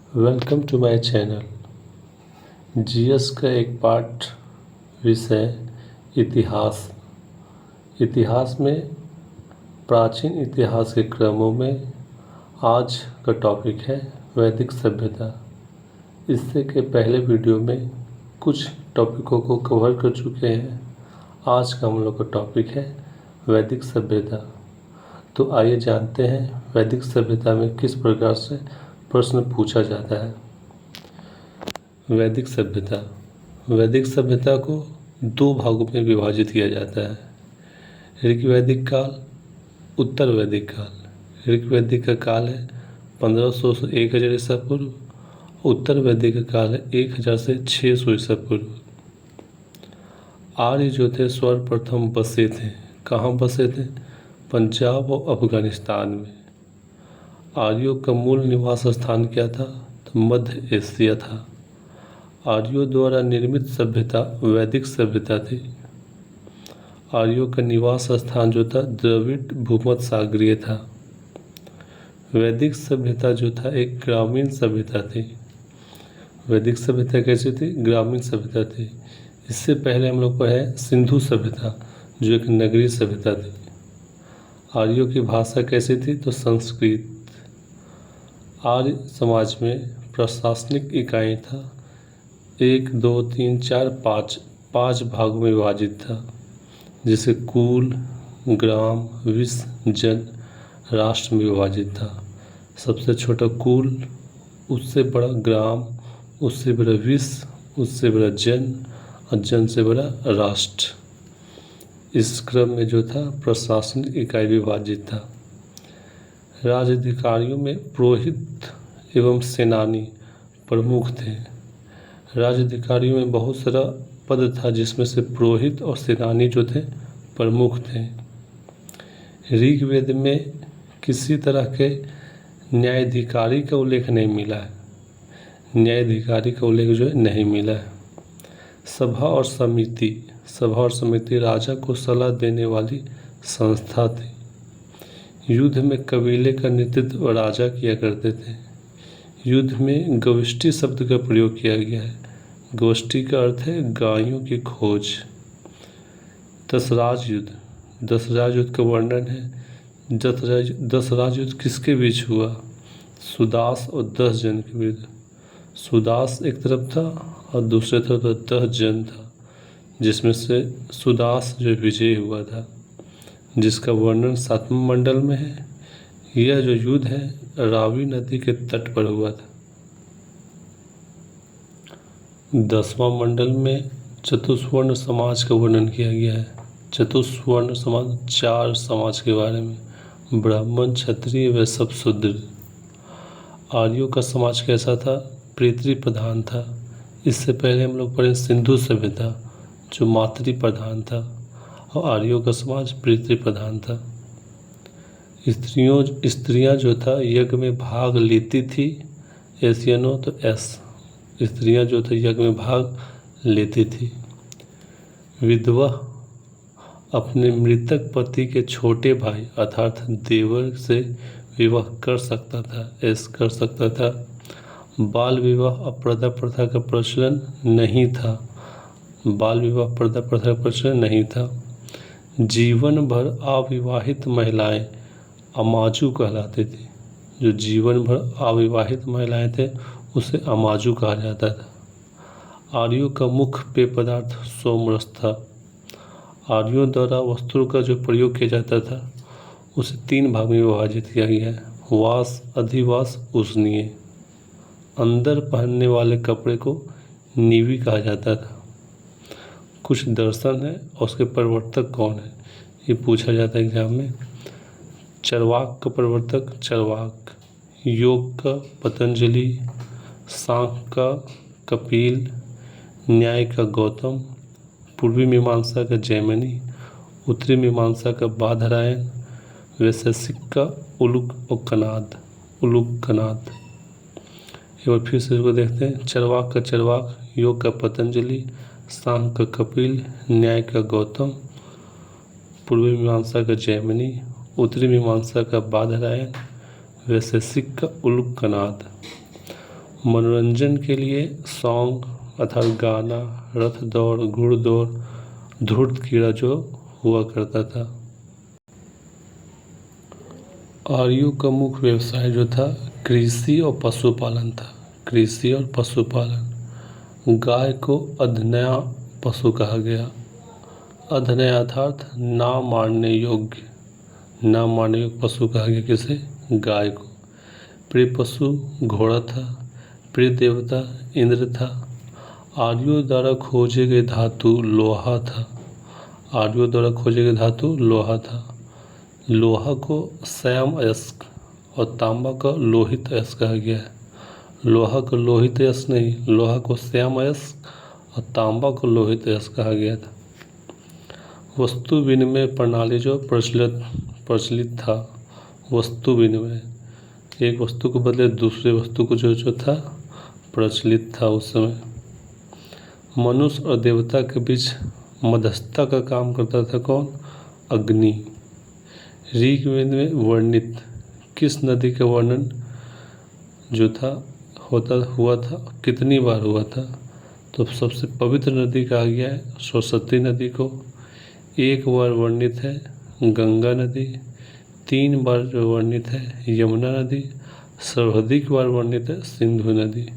Welcome to my channel. GS का एक part विषय इतिहास। इतिहास में प्राचीन इतिहास के क्रमों में आज का टॉपिक है वैदिक सभ्यता। इससे के पहले वीडियो में कुछ टॉपिकों को कवर कर चुके हैं। आज का हम लोग का टॉपिक है वैदिक सभ्यता। तो आइए जानते हैं वैदिक सभ्यता में किस प्रकार से प्रश्न पूछा जाता है। वैदिक सभ्यता को दो भागों में विभाजित किया जाता है। ऋग्वैदिक काल, उत्तर वैदिक काल। ऋग्वैदिक का काल है 1500 से 1000 ईसा पूर्व। उत्तर वैदिक का काल है 1000 से 600 ईसा पूर्व। आर्य जो थे सर्वप्रथम बसे थे। कहाँ बसे थे? पंजाब और अफगानिस्तान में। आर्यों का मूल निवास स्थान क्या था? तो मध्य एशिया था। आर्यों द्वारा निर्मित सभ्यता वैदिक सभ्यता थी। आर्यों का निवास स्थान जो था द्रविड़ भूमध्य सागरीय था। वैदिक सभ्यता जो था एक ग्रामीण सभ्यता थी। वैदिक सभ्यता कैसी थी? ग्रामीण सभ्यता थी। इससे पहले हम लोग पढ़े सिंधु सभ्यता जो एक नगरीय सभ्यता थी। आर्यों की भाषा कैसी थी? तो संस्कृत। आर्य समाज में प्रशासनिक इकाई था 1, 2, 3, 4, 5 भागों में विभाजित था, जिसे कुल, ग्राम, विश्व, जन, राष्ट्र में विभाजित था। सबसे छोटा कुल, उससे बड़ा ग्राम, उससे बड़ा विश्व, उससे बड़ा जन और जन से बड़ा राष्ट्र। इस क्रम में जो था प्रशासनिक इकाई विभाजित था। राज्याधिकारियों में पुरोहित एवं सेनानी प्रमुख थे। राज्याधिकारियों में बहुत सारा पद था, जिसमें से पुरोहित और सेनानी जो थे प्रमुख थे। ऋग्वेद में किसी तरह के न्यायाधिकारी का उल्लेख नहीं मिला है। न्यायाधिकारी का उल्लेख जो है नहीं मिला है। सभा और समिति राजा को सलाह देने वाली संस्था थी। युद्ध में कबीले का नेतृत्व राजा किया करते थे। युद्ध में गोष्ठी शब्द का प्रयोग किया गया है। गोष्ठी का अर्थ है गायों की खोज। दशराज युद्ध का वर्णन है। दशराज युद्ध किसके बीच हुआ? सुदास और 10 जन के विरुद्ध। सुदास एक तरफ था और दूसरे तरफ 10 जन था, जिसमें से सुदास जो विजयी हुआ था, जिसका वर्णन 7वें मंडल में है। यह जो युद्ध है रावी नदी के तट पर हुआ था। 10वां मंडल में चतुष्वर्ण समाज का वर्णन किया गया है। चतुष्वर्ण समाज 4 समाज के बारे में: ब्राह्मण, क्षत्रिय, वैश्य, शूद्र। आर्यों का समाज कैसा था? पितृ प्रधान था। इससे पहले हम लोग पढ़े सिंधु सभ्यता जो मातृ प्रधान था, और आर्यों का समाज पितृ प्रधान था। स्त्रियां जो था यज्ञ में भाग लेती थी। एशियनो तो एस स्त्रियां जो थे यज्ञ में भाग लेती थी। विधवा अपने मृतक पति के छोटे भाई अर्थात देवर से विवाह कर सकता था। बाल विवाह और प्रथा प्रथा का प्रचलन नहीं था। जीवन भर अविवाहित महिलाएं अमाजू कहलाती थी। जो जीवन भर अविवाहित महिलाएं थे उसे अमाजू कहा जाता था। आर्यों का मुख्य पेय पदार्थ सोमरस था। आर्यों द्वारा वस्त्रों का जो प्रयोग किया जाता था उसे 3 भाग में विभाजित किया गया है: वास, अधिवास, उष्णीय। अंदर पहनने वाले कपड़े को नीवी कहा जाता था। कुछ दर्शन है और उसके प्रवर्तक कौन है, ये पूछा जाता है एग्जाम में। चरवाक का प्रवर्तक चरवाक, योग का पतंजलि, सांख्य का कपिल, न्याय का गौतम, पूर्वी मीमांसा का जैमिनी, उत्तरी मीमांसा का बादरायण, वैशेषिक का उलूक कनाद। एक बार फिर से इसको देखते हैं। चरवाक का चरवाक, योग का पतंजलि, सांख्य का कपिल, न्याय का गौतम, पूर्वी मीमांसा का जैमिनी, उत्तरी मीमांसा का बादरायण, वैशेषिक का उलूक कनाद। मनोरंजन के लिए सॉन्ग अर्थात गाना, रथ दौड़, घुड़दौड़, धूर्त कीड़ा जो हुआ करता था। आर्यों का मुख्य व्यवसाय जो था कृषि और पशुपालन था। कृषि और पशुपालन। गाय को अधनया पशु कहा गया। अधनया अर्थात ना मारने योग्य, ना मारने योग्य पशु कहा गया किसे? गाय को। प्रिय पशु घोड़ा था। प्रिय देवता इंद्र था। आर्यों द्वारा खोजे गए धातु लोहा था। आर्यों द्वारा खोजे गए धातु लोहा था। लोहा को श्याम अयस्क और तांबा का लोहित अयस्क कहा गया है। लोहा को लोहित अयस्क नहीं, लोहा को श्याम अयस्क और तांबा को लोहित अयस्क कहा गया था। वस्तु विनिमय प्रणाली जो प्रचलित था। वस्तु विनिमय, एक वस्तु को बदले दूसरे वस्तु को जो था प्रचलित था उस समय। मनुष्य और देवता के बीच मध्यस्थता का काम करता था कौन? अग्नि। ऋग्वेद में वर्णित किस नदी का वर्णन जो था हुआ था, कितनी बार हुआ था? तो सबसे पवित्र नदी कहा गया है सरस्वती नदी को। एक बार वर्णित है गंगा नदी। 3 बार जो वर्णित है यमुना नदी। सर्वाधिक बार वर्णित है सिंधु नदी।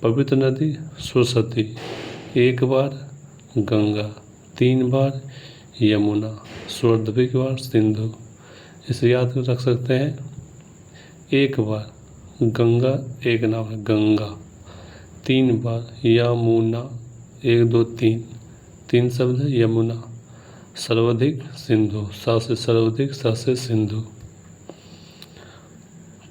पवित्र नदी सरस्वती, 1 बार गंगा, 3 बार यमुना, सर्वाधिक बार सिंधु। इसे याद रख सकते हैं। 1 बार गंगा, एक नाम है गंगा। 3 बार यमुना, 1 2 3, 3 शब्द है यमुना। सर्वाधिक सिंधु, सा से सर्वाधिक, सा से सिंधु।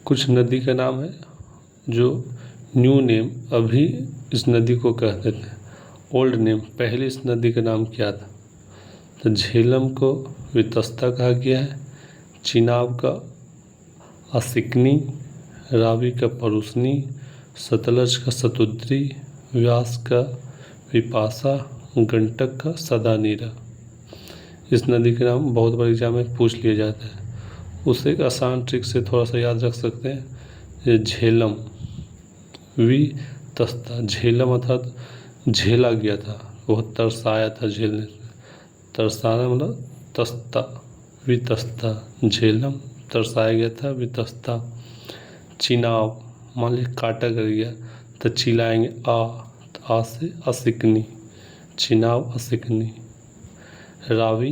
कुछ नदी का नाम है जो न्यू नेम अभी इस नदी को कहते थे। ओल्ड नेम पहले इस नदी का नाम क्या था? तो झेलम को वितस्ता कहा गया है। चिनाब का असिकनी, रावी का परुसनी, सतलज का सतुद्री, व्यास का विपासा, गंटक का सदानीरा। इस नदी के नाम बहुत बार एग्जाम में पूछ लिया जाता है। उसे एक आसान ट्रिक से थोड़ा सा याद रख सकते हैं। ये झेलम वितस्ता, झेलम अर्थात झेला गया था, वो तरसाया था झेलने से। तरसाना मतलब तस्ता, वितस्ता। झेलम तरसाया गया था, वितस्ता। चिनाब मान ली काटा कर गया तो चिल्लाएंगे आ से असिकनी, चिनाब असिकनी। रावी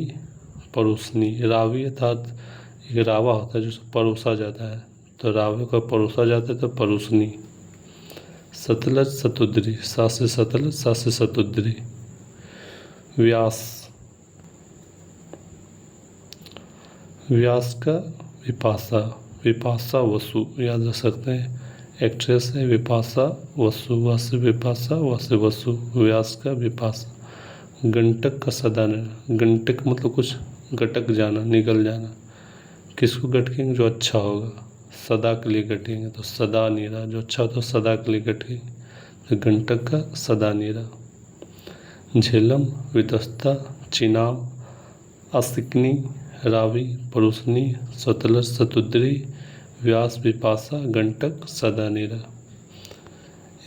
परोसनी, रावी अर्थात एक रावा होता है जो परोसा जाता है, तो रावे का परोसा जाता है तो परोसनी। सतलज सतुद्री, सा से सतलज, सा से सतुद्री। व्यास, व्यास का विपासा, विपासा वसु याद रख सकते हैं। एक्ट्रेस है विपासा वसु, वस विपासा वस वसु, व्यास का विपासा। गंटक का सदानीरा, गंटक मतलब कुछ गटक जाना, निकल जाना। किसको गटकेंगे? जो अच्छा होगा, सदा के लिए गटेंगे तो सदा नीरा, जो अच्छा हो तो सदा के लिए गटेंगे तो गंटक का सदा नीरा। झेलम वितस्ता, चिनाब असिकनी, रावी परुसनी, सतलज सतुद्री, व्यास विपासा, गंटक सदानीरा।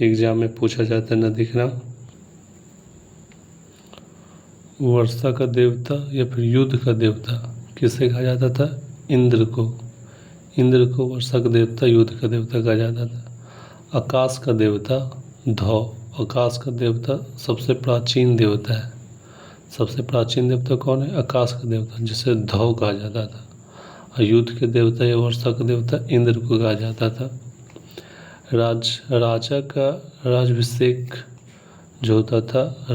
एग्जाम में पूछा जाता है नदी का नाम। वर्षा का देवता या फिर युद्ध का देवता किसे कहा जाता था? इंद्र को। इंद्र को वर्षा का देवता, युद्ध का देवता कहा जाता था। आकाश का देवता धौ, आकाश का देवता सबसे प्राचीन देवता है। सबसे प्राचीन देवता कौन है? आकाश का देवता, जिसे धौ कहा जाता था। और युद्ध के देवता या वर्षा का देवता इंद्र को कहा जाता था। राजा का राजाभिषेक जो होता था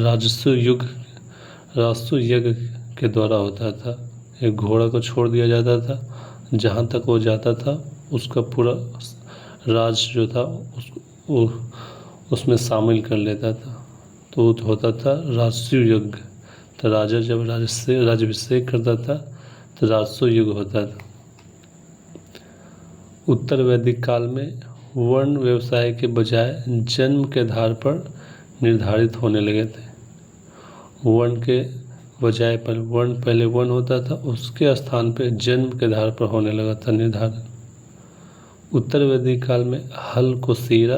राजस्व यज्ञ के द्वारा होता था। एक घोड़ा को छोड़ दिया जाता था, जहाँ तक वो जाता था उसका पूरा राज जो था उसमें शामिल कर लेता था, तो वो होता था राजस्व यज्ञ। तो राजा जब राज्याभिषेक करता था तो राजस्व यज्ञ होता था। उत्तर वैदिक काल में वर्ण व्यवसाय के बजाय जन्म के आधार पर निर्धारित होने लगे थे। वर्ण के बजाय पर वर्ण, पहले वर्ण होता था, उसके स्थान पे जन्म के आधार पर होने लगा था निर्धारण। उत्तर वैदिक काल में हल को सीरा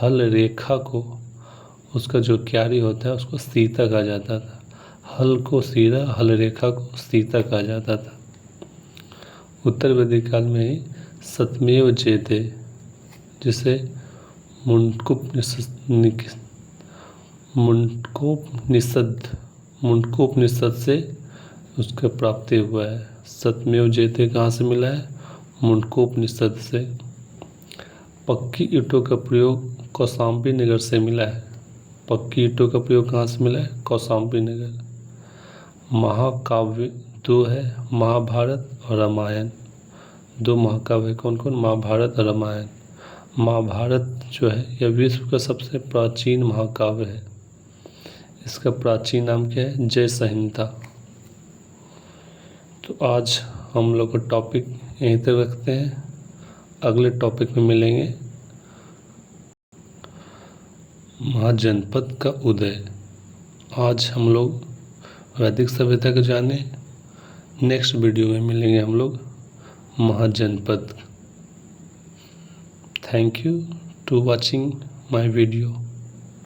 हल रेखा को, उसका जो क्यारी होता है उसको सीता कहा जाता था। हल को सीधा, हल रेखा को सीता कहा जाता था। उत्तर वैदिक काल में ही सत्यमेव जयते, जिसे मुंडकोपनिषद से उसका प्राप्ति हुआ है। सत्यमेव जयते कहाँ से मिला है? मुंडकोपनिषद से। पक्की ईंटों का प्रयोग कौशाम्बी नगर से मिला है। पक्की ईंटों का प्रयोग कहाँ से मिला है? कौशाम्बी नगर। महाकाव्य दो है, महाभारत और रामायण। दो महाकाव्य कौन कौन? महाभारत और रामायण। महाभारत जो है यह विश्व का सबसे प्राचीन महाकाव्य है। इसका प्राचीन नाम क्या है? जय संहिता। तो आज हम लोग का टॉपिक यहीं तक रखते हैं, अगले टॉपिक में मिलेंगे। महाजनपद का उदय। आज हम लोग वैदिक सभ्यता को जाने, नेक्स्ट वीडियो में मिलेंगे हम लोग Mahajanapada. Thank you to watching my video.